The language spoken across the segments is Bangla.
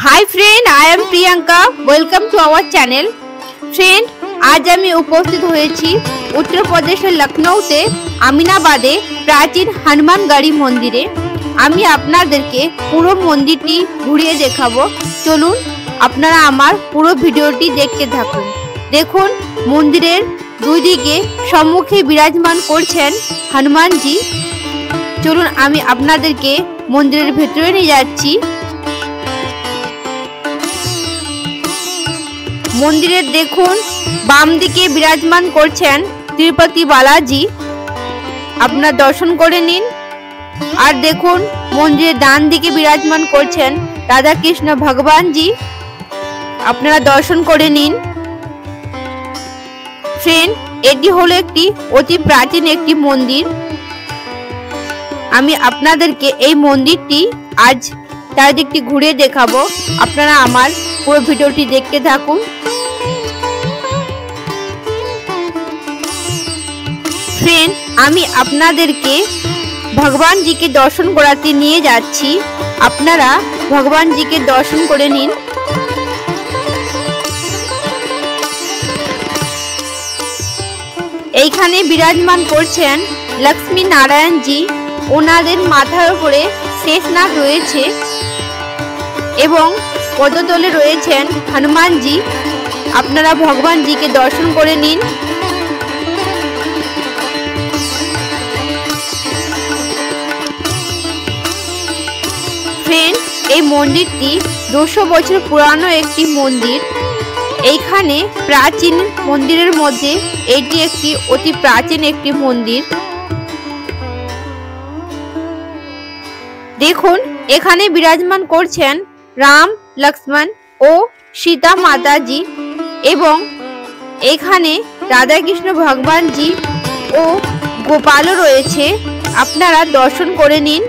Hi friend, I am Priyanka. Welcome to our channel. Friend, आज आमी उपस्थित হয়েছি उत्तर प्रदेशেर लखनऊते आमिनाबादे प्राचीन हनुमानगढ़ी मंदिरे। आमी आपनादेरके पुरो मंदिरटी घुरिয়ে देखाबो। चलुन आपनारा आमार पुरो भिडियोटी देखते थाकुन। देखुन मंदिरेर दुई दिके सम्मुखे विराजमान करছেন हनुमान जी। चलुन आमी आपनादेरके मंदिरेर भेतरे निয়ে যাচ্ছি। मंदिरे देखुन बाम दिके विराजमान करছেন तिरुपति बालाजी, अपना दर्शन करे निन। और देखुन मंदिरे डान दिके विराजमान करছেন राधा कृष्ण भगवान जी, अपनारा दर्शन करे निन। फ्रेंड, एटी हलो एकटी अति प्राचीन एकटी मंदिर। आमी आपनादेरके एई मंदिरटी आज चारिदिकटी घुरे देखाबो। आपनारा आमार पुरो भिडियोटी देखते थाकुन। फ्रेंड, आमी आपनादेरके भगवान जी के दर्शन कराते निये जाচ্ছি। आपनारा भगवान जी के दर्शन करे निन। এইখানে বিরাজমান করছেন লক্ষ্মী নারায়ণ জি। ওনাদের মাথার উপরে শেষনাগ রয়েছে এবং পদতলে রয়েছেন হনুমান জি। আপনারা ভগবান জিকে দর্শন করে নিন। फ्रेंड, এই মন্দিরটি 200 বছর পুরানো একটি মন্দির। এইখানে প্রাচীন মন্দিরের মধ্যে এটি একটি অতি প্রাচীন একটি মন্দির। দেখুন এখানে বিরাজমান করছেন রাম, লক্ষ্মণ ও সীতা মাতাজি এবং এখানে রাধা কৃষ্ণ ভগবান জি ও গোপালও রয়েছে। আপনারা দর্শন করে নিন।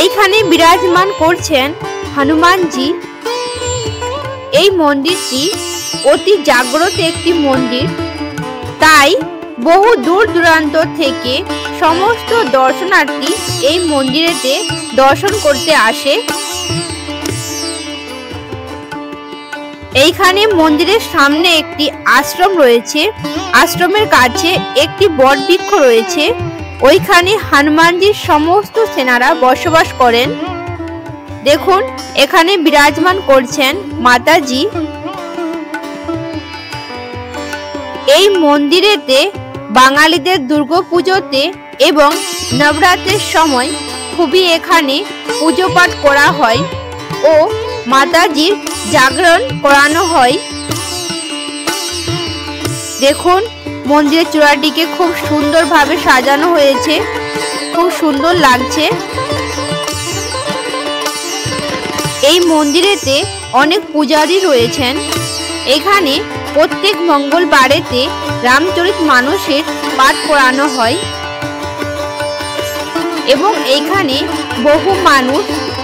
এইখানে বিরাজমান করছেন হনুমান জি। এই মন্দিরটি অতি জাগ্রত একটি মন্দির, তাই বহু দূর দূরান্ত থেকে সমস্ত দর্শনার্থী এই মন্দিরেতে দর্শন করতে আসে। এইখানে মন্দিরের সামনে একটি আশ্রম রয়েছে। আশ্রমের কাছে একটি বটবৃক্ষ রয়েছে। ওইখানে হনুমানজির সমস্ত সেনারা বসবাস করেন। দেখুন এখানে বিরাজমান করছেন মাতাজি। এই মন্দিরেতে বাঙালিদের দুর্গাপুজোতে এবং নবরাত্রির সময় খুবই এখানে পুজো পাঠ করা হয় ও মাতাজির জাগরণ করানো হয়। দেখুন মন্দিরের চূড়াটিকে খুব সুন্দরভাবে সাজানো হয়েছে, খুব সুন্দর লাগছে। এই মন্দিরেতে অনেক পূজারী রয়েছেন। এখানে প্রত্যেক মঙ্গলবারেতে রামচরিতমানসের পাঠ করানো হয় এবং এইখানে বহু মানুষ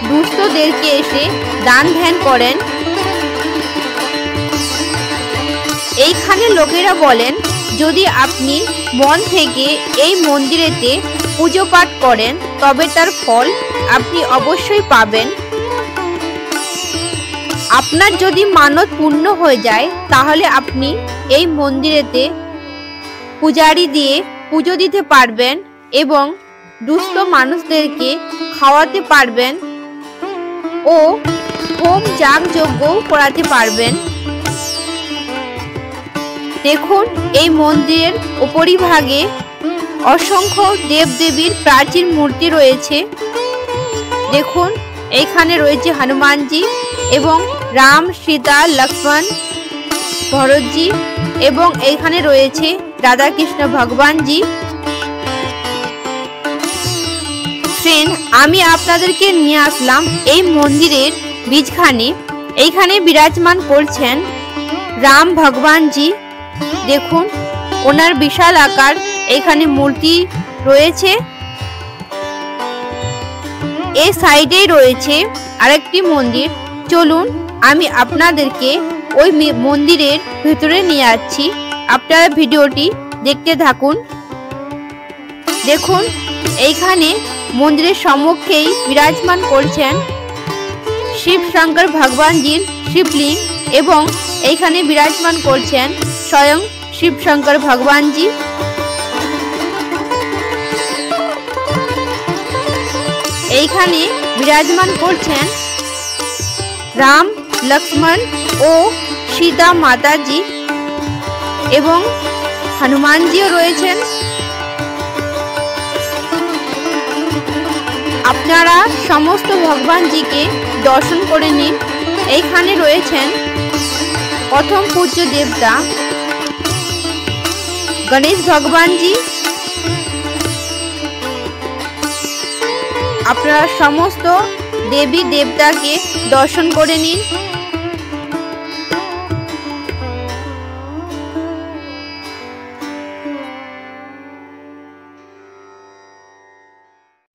দুস্থদেরকে এসে দান ধ্যান করেন। এইখানে লোকেরা বলেন যদি আপনি মন থেকে এই মন্দিরেতে পুজো পাঠ করেন তবে তার ফল আপনি অবশ্যই পাবেন। আপনার যদি মানত পূর্ণ হয়ে যায় তাহলে আপনি এই মন্দিরেতে পূজারি দিয়ে পুজো দিতে পারবেন এবং দুস্থ মানুষদেরকে খাওয়াতে পারবেন ও হোম যাগযজ্ঞও করাতে পারবেন। দেখুন এই মন্দিরের উপরিভাগে অসংখ্য দেবদেবীর প্রাচীন মূর্তি রয়েছে। দেখুন এইখানে রয়েছে হনুমানজি এবং রাম, সীতা, লক্ষ্মণ, ভরতজি এবং এইখানে রয়েছে রাধা কৃষ্ণ ভগবান জি। ফ্রেন্ড, আমি আপনাদেরকে নিয়ে আসলাম এই মন্দিরের বীজখানে। এইখানে বিরাজমান করছেন রাম ভগবান জি। দেখুন ওনার বিশাল আকার এখানে মূর্তি রয়েছে। এই সাইডেই রয়েছে আরেকটি মন্দির। চলুন আমি আপনাদেরকে ওই মন্দিরের ভিতরে নিয়ে যাচ্ছি। আপনারা ভিডিওটি দেখতে থাকুন। দেখুন এইখানে মন্দিরের সম্মুখেই বিরাজমান করছেন শিব শঙ্কর ভগবানজির শিবলিঙ্গ এবং এইখানে বিরাজমান করছেন স্বয়ং শিব শঙ্কর ভগবানজি। এইখানে বিরাজমান করছেন রাম, লক্ষ্মণ ও সীতা মাতাজি এবং হনুমানজিও রয়েছেন। আপনারা সমস্ত ভগবানজিকে দর্শন করে নিন। এইখানে রয়েছেন প্রথম পূজ্য দেবতা গণেশ ভগবানজি। আপনারা সমস্ত দেবী দেবতাকে দর্শন করে নিন।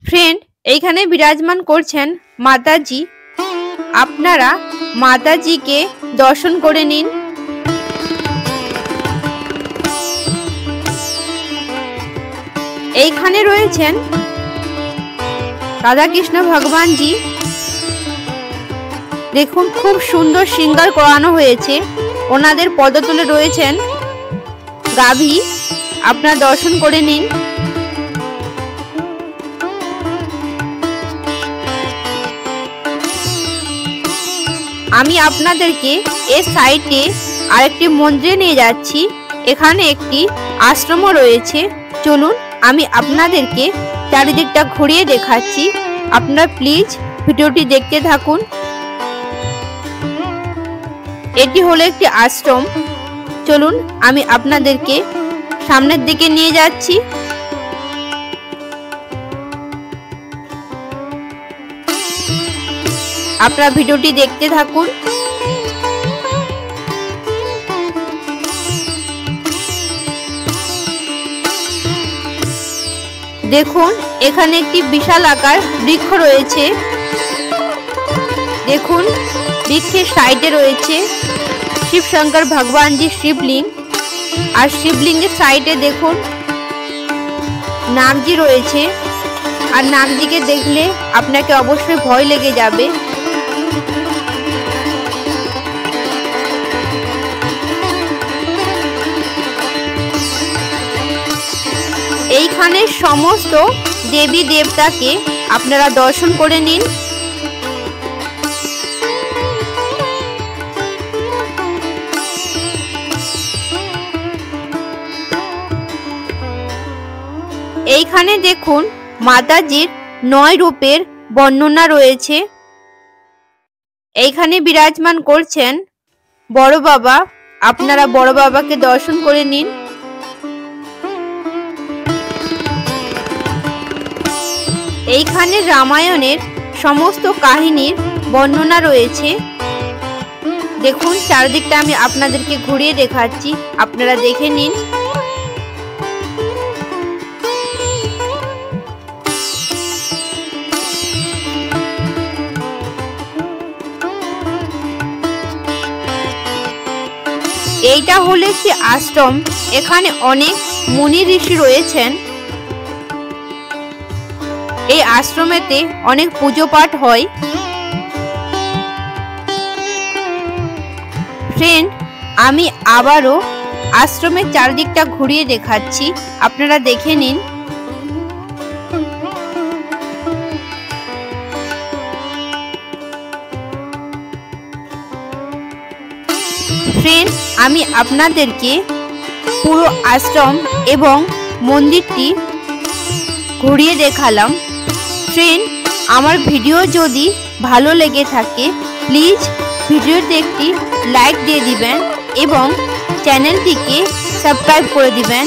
ফ্রেন্ড, এইখানে বিরাজমান করছেন মাতাজি। আপনারা মাতাজিকে দর্শন করে নিন। এইখানে রয়েছেন রাধাকৃষ্ণ ভগবানজি। দেখুন খুব সুন্দর শৃঙ্গার করানো হয়েছে। ওনাদের পদতলে রয়েছেন গাভী। আপনারা দর্শন করে নিন। আমি আপনাদেরকে এই সাইডে আরেকটি মন্দিরে নিয়ে যাচ্ছি। এখানে একটি আশ্রমও রয়েছে। চলুন আমি আপনাদেরকে চারিদিকটা ঘুরিয়ে দেখাচ্ছি। আপনারা প্লিজ ভিডিওটি দেখতে থাকুন। এটি হলো একটি আশ্রম। চলুন আমি আপনাদেরকে সামনের দিকে নিয়ে যাচ্ছি। আপনারা ভিডিওটি দেখতে থাকুন। দেখুন এখানে একটি বিশাল আকার বৃক্ষ রয়েছে। দেখুন বৃক্ষের সাইডে রয়েছে শিব শঙ্কর ভগবানজির শিবলিঙ্গ। আর শিবলিঙ্গের সাইডে দেখুন নাগজি রয়েছে। আর নাগজিকে দেখলে আপনাকে অবশ্যই ভয় লেগে যাবে। এইখানে সমস্ত দেবী দেবতাকে আপনারা দর্শন করে নিন। এইখানে দেখুন মাতাজির 9 রূপের বর্ণনা রয়েছে। এইখানে বিরাজমান করছেন বড় বাবা। আপনারা বড় বাবাকে দর্শন করে নিন। এইখানে রামায়ণের সমস্ত কাহিনীর বর্ণনা রয়েছে। দেখুন চারদিকটা আমি আপনাদেরকে ঘুরিয়ে দেখাচ্ছি। আপনারা দেখে নিন। এইটা হলো একটি আশ্রম। এখানে অনেক মুনি ঋষি রয়েছেন। এই আশ্রমেতে অনেক পুজো পাঠ হয়। ফ্রেন্ড, আমি আবারও আশ্রমের চারদিকটা ঘুরিয়ে দেখাচ্ছি। আপনারা দেখে নিন। ফ্রেন্ড, আমি আপনাদেরকে পুরো আশ্রম এবং মন্দিরটি ঘুরিয়ে দেখালাম। ফ্রেন্ড, আমার ভিডিও যদি ভালো লেগে থাকে প্লিজ ভিডিওতে একটি লাইক দিয়ে দিবেন এবং চ্যানেলটিকে সাবস্ক্রাইব করে দিবেন।